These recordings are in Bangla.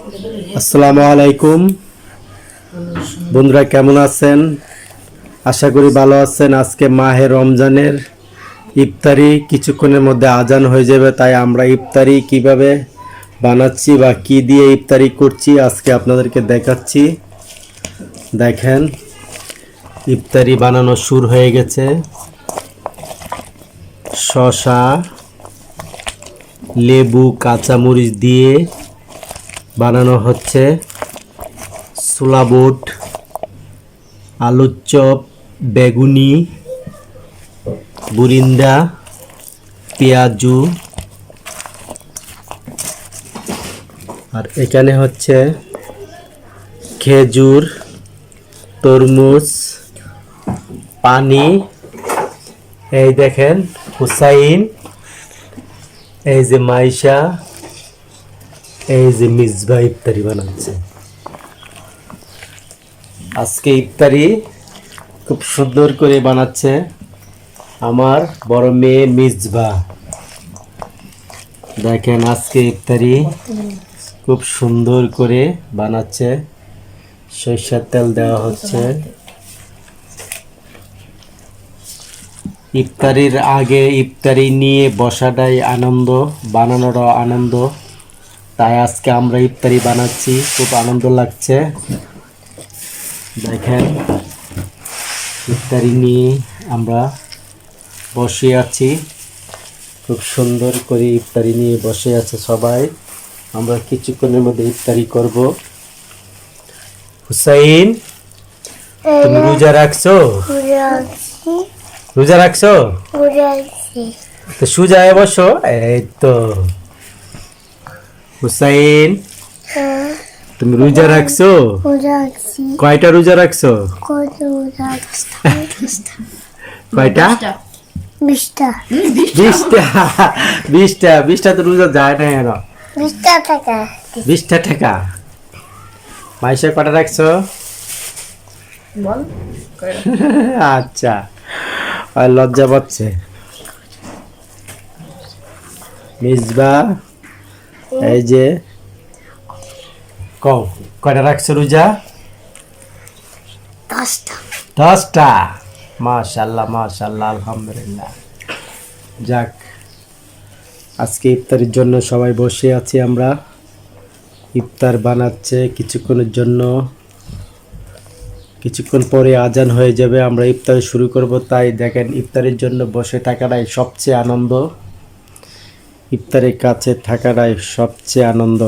আসসালামু আলাইকুম বন্ধুরা, কেমন আছেন? আশা করি ভালো আছেন। আজকে মাহে রমজানের ইফতারি কিছুক্ষণের মধ্যে আজান হয়ে যাবে, তাই আমরা ইফতারি কিভাবে বানাচ্ছি বা কি দিয়ে ইফতারি করছি আজকে আপনাদেরকে দেখাচ্ছি। দেখেন, ইফতারি বানানো শুরু হয়ে গেছে। শসা, লেবু, কাঁচামরিচ দিয়ে বানানো হচ্ছে। ছোলা বুট, আলুর চপ, বেগুনি, বুরিন্দা, পেঁয়াজু, আর এখানে হচ্ছে খেজুর, তরমুজ, পানি। এই দেখেন হুসাইন, এই যে মাইশা, এই যে মিসবা ইফতারি বানাচ্ছে। আজকে ইফতারি খুব সুন্দর করে বানাচ্ছে আমার বড় মেয়ে মিসবা। দেখেন, আজকে ইফতারি খুব সুন্দর করে বানাচ্ছে। সরিষার তেল দেওয়া হচ্ছে। ইফতারির আগে ইফতারি নিয়ে বসাটাই আনন্দ, বানানোরও আনন্দ। তাই আজকে আমরা ইফতারি বানাচ্ছি, খুব আনন্দ লাগছে। দেখেন, ইফতারি নিয়ে আমরা বসে আছি, খুব সুন্দর করে ইফতারি নিয়ে বসে আছে সবাই। আমরা কিছুক্ষণের মধ্যে ইফতারি করব। হুসাইন, তুমি রোজা রাখছো? রোজা রাখছো? তো সুজায় বসো। এই তো হুসাইন, তুমি রোজা রাখছো? কয়টা রোজা রাখছো? কয়টা? 20টা। 20টা তো রোজা যায় না এনো। 20টা টাকা। 20টা টাকা। মাইশা কটা রাখছো? বল। আচ্ছা, আর লজ্জা পাচ্ছে মিসবা। এই যে কও, কয়টা রাখছো রোজা? 10টা। 10টা। মাশাআল্লাহ, মাশাআল্লাহ, আলহামদুলিল্লাহ। যাক, আজকে ইফতারের জন্য সবাই বসে আছি আমরা। ইফতার বানাচ্ছে কিছুক্ষণের জন্য, কিছুক্ষণ পরে আজান হয়ে যাবে, আমরা ইফতার শুরু করব। তাই দেখেন, ইফতারের জন্য বসে থাকাটাই সবচেয়ে আনন্দ। ইফতারের কাছে থাকাটাই সবচেয়ে আনন্দ।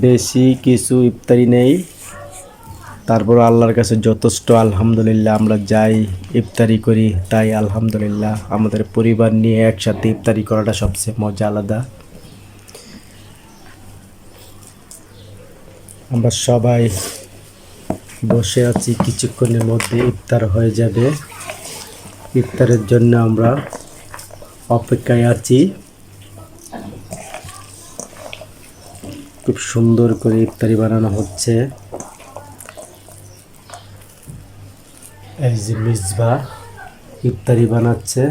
বেশি কিছু ইফতারি নেই, তারপর আল্লাহর কাছে যথেষ্ট। আলহামদুলিল্লাহ, আমরা যাই ইফতারি করি, তাই আলহামদুলিল্লাহ। আমাদের পরিবার নিয়ে একসাথে ইফতারি করাটা সবচেয়ে মজা আলাদা। আমরা সবাই বসে আছি, কিছুক্ষণের মধ্যে ইফতার হয়ে যাবে। ইফতারের জন্য আমরা অপেক্ষায় আছি। খুব সুন্দর করে ইফতারি বানানো হচ্ছে। এই যে মিসবা ইফতারি বানাচ্ছে,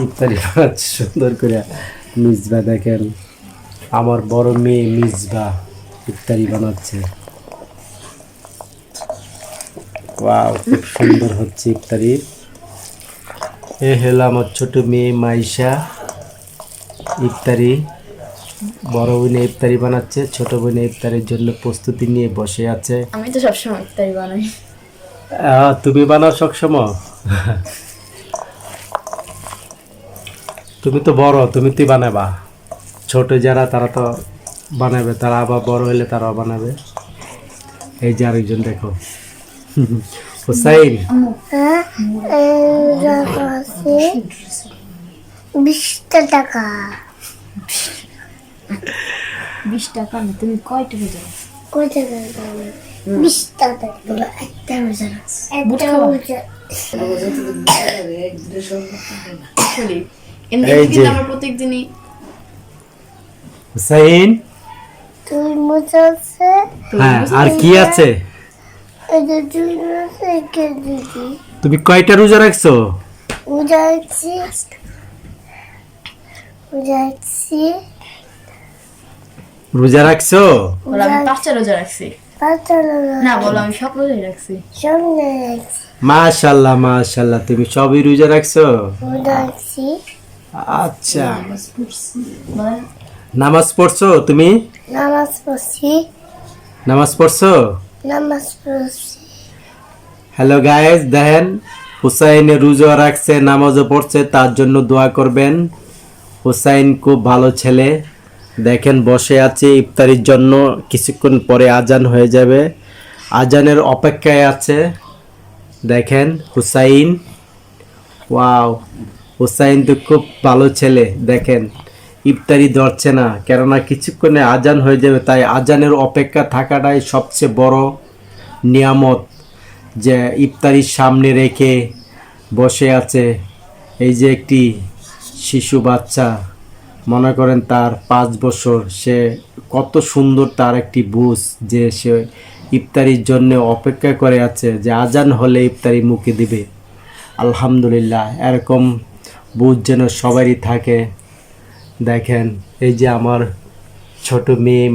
ইফতারি বানাচ্ছে সুন্দর করে মিসবা। দেখেন, আমার বড় মেয়ে মিসবা ইফতারি বানাচ্ছে। ওয়াও, খুব সুন্দর হচ্ছে ইফতারি। এ হলো আমার ছোট মেয়ে মাইশা। ইফতারি, বড় বোনে ইফতারি বানাচ্ছে, ছোট বোনে ইফতারের জন্য প্রস্তুতি নিয়ে বসে আছে। আমি তো সবসময় ইফতারি বানাই। তুমি বানাও সবসময়? তুমি তো বড়, তুমি তুই বানাবা। ছোট যারা তারা তো বানাবে, তারা আবার বড় হলে তারাও বানাবে। এই যে আরেকজন দেখো, হুসাইন। 20টা টাকা। 20 টাকা না, তুমি কয় টাকা দাও? কয় টাকা দাও? 20টা টাকা। একটা রোজা আছে। একটা রোজা। আসলে এই এমনি যে। কিন্তু আমরা প্রত্যেকদিনই হুসাইন, তরমুজ আছে। হ্যাঁ, আর কি আছে? এই যে তরমুজ আছে, খেজুর। তুমি কয়টা রোজা রাখছো? রোজা আছে যাচ্ছি রোজা রাখছো? বলো আমি 5টা রোজা রাখছি। না বলো আমি সব রোজাই রাখছি। সামনে যাচ্ছি মাশাআল্লাহ মাশাআল্লাহ, তুমি সবই রোজা রাখছো? যাচ্ছি আচ্ছা, বলেন। নামাজ পড়ছো তুমি? নামাজ পড়ছি নামাজ পড়ছো? নামাজ পড়ছি হ্যালো গাইস, দেখেন হুসাইন রোজা রাখছে, নামাজও পড়ছে, তার জন্য দোয়া করবেন। হুসাইন খুব ভালো ছেলে। দেখেন বসে আছে ইফতারির জন্য, কিছুক্ষণ পরে আজান হয়ে যাবে, আজানের অপেক্ষায় আছে। দেখেন হুসাইন, ওয়াও, হুসাইন তো খুব ভালো ছেলে। দেখেন ইফতারি ধরছে না, কেননা কিছুক্ষণে আজান হয়ে যাবে, তাই আজানের অপেক্ষা থাকাটাই সবচেয়ে বড় নিয়ামত, যে ইফতারির সামনে রেখে বসে আছে। এই যে একটি শিশু বাচ্চা, মনে করেন তার 5 বছর, সে কত সুন্দর, তার একটি বুঝ যে সে ইফতারির জন্য অপেক্ষা করে আছে, যে আজান হলে ইফতারি মুখে দিবে। আলহামদুলিল্লাহ, এরকম বুঝ যেন সবারই থাকে। দেখেন এই যে আমার ছোট মেয়ে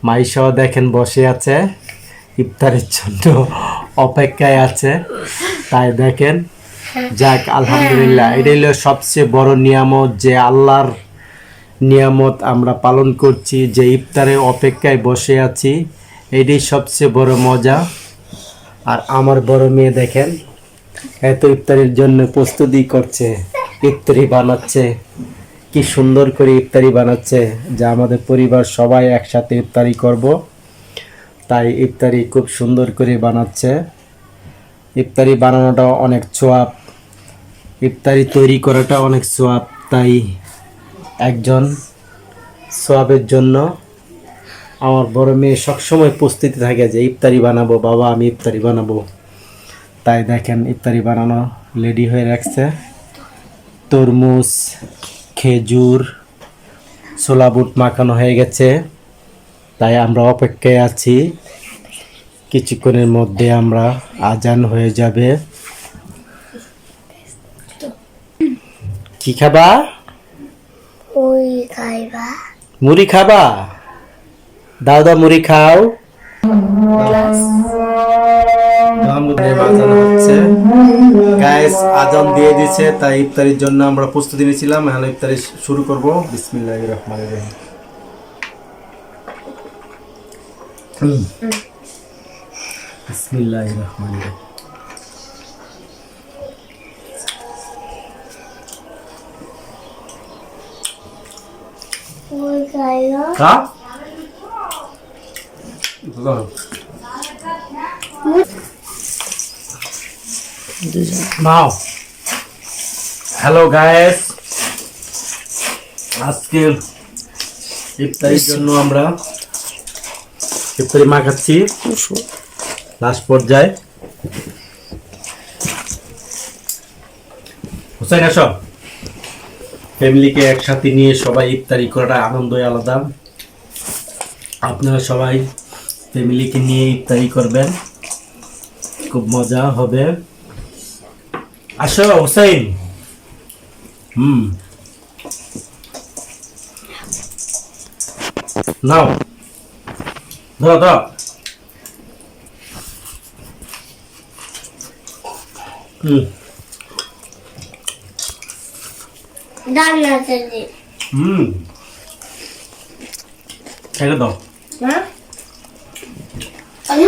মাইশাও দেখেন বসে আছে, ইফতারের জন্য অপেক্ষায় আছে। তাই দেখেন, যাক আলহামদুলিল্লাহ, এটাই হলো সবচেয়ে বড় নিয়ামত, যে আল্লাহর নিয়ামত আমরা পালন করছি, যে ইফতারের অপেক্ষায় বসে আছি, এটাই সবচেয়ে বড় মজা। আর আমার বড় মেয়ে দেখেন এত ইফতারির জন্য প্রস্তুতি করছে, ইফতারি বানাচ্ছে, কি সুন্দর করে ইফতারি বানাচ্ছে, যা আমাদের পরিবার সবাই একসাথে ইফতারি করব, তাই ইফতারি খুব সুন্দর করে বানাচ্ছে। ইফতারি বানানোটা অনেক সোয়াব, ইফতারি তৈরি করাটা অনেক সোয়াব, তাই একজন সোয়াবের জন্য আমার বড় মেয়ে সবসময় প্রস্তুতি থাকে যে ইফতারি বানাবো, বাবা আমি ইফতারি বানাবো। তাই দেখেন ইফতারি বানানো রেডি হয়ে রাখছে, তরমুজ, খেজুর, ছোলা বুট মাখানো হয়ে গেছে, তাই আমরা অপেক্ষায় আছি, কিছুক্ষণের মধ্যে আমরা আজান হয়ে যাবে। কি খাবা? ওই খাইবা মুড়ি খাবা? দাও দাও মুড়ি খাও। আজান হচ্ছে গাইস, আজান দিয়ে দিচ্ছে, তাই ইফতারির জন্য আমরা প্রস্তুতি নিয়েছিলাম। এখন ইফতারি শুরু করব। বিসমিল্লাহির রহমানির রহিম। বিসমিল্লাহির রহমানির রহিম। ওই খাইবা খা নাও। হ্যালো গাইস, আজকে ইফতারির জন্য আমরা ইফতারি মাখাচ্ছি লাস্ট পর্যায়ে। হুসাইন আসো, ফ্যামিলিকে একসাথে নিয়ে সবাই ইফতারি করাটা আনন্দই আলাদা। আপনারা সবাই ফ্যামিলিকে নিয়ে ইফতারি করবেন, খুব মজা হবে। আসো হুসাইন। নাও ধরো ধরো। দাঁড়িয়ে আছে যে ছেড়ে দাও। আমি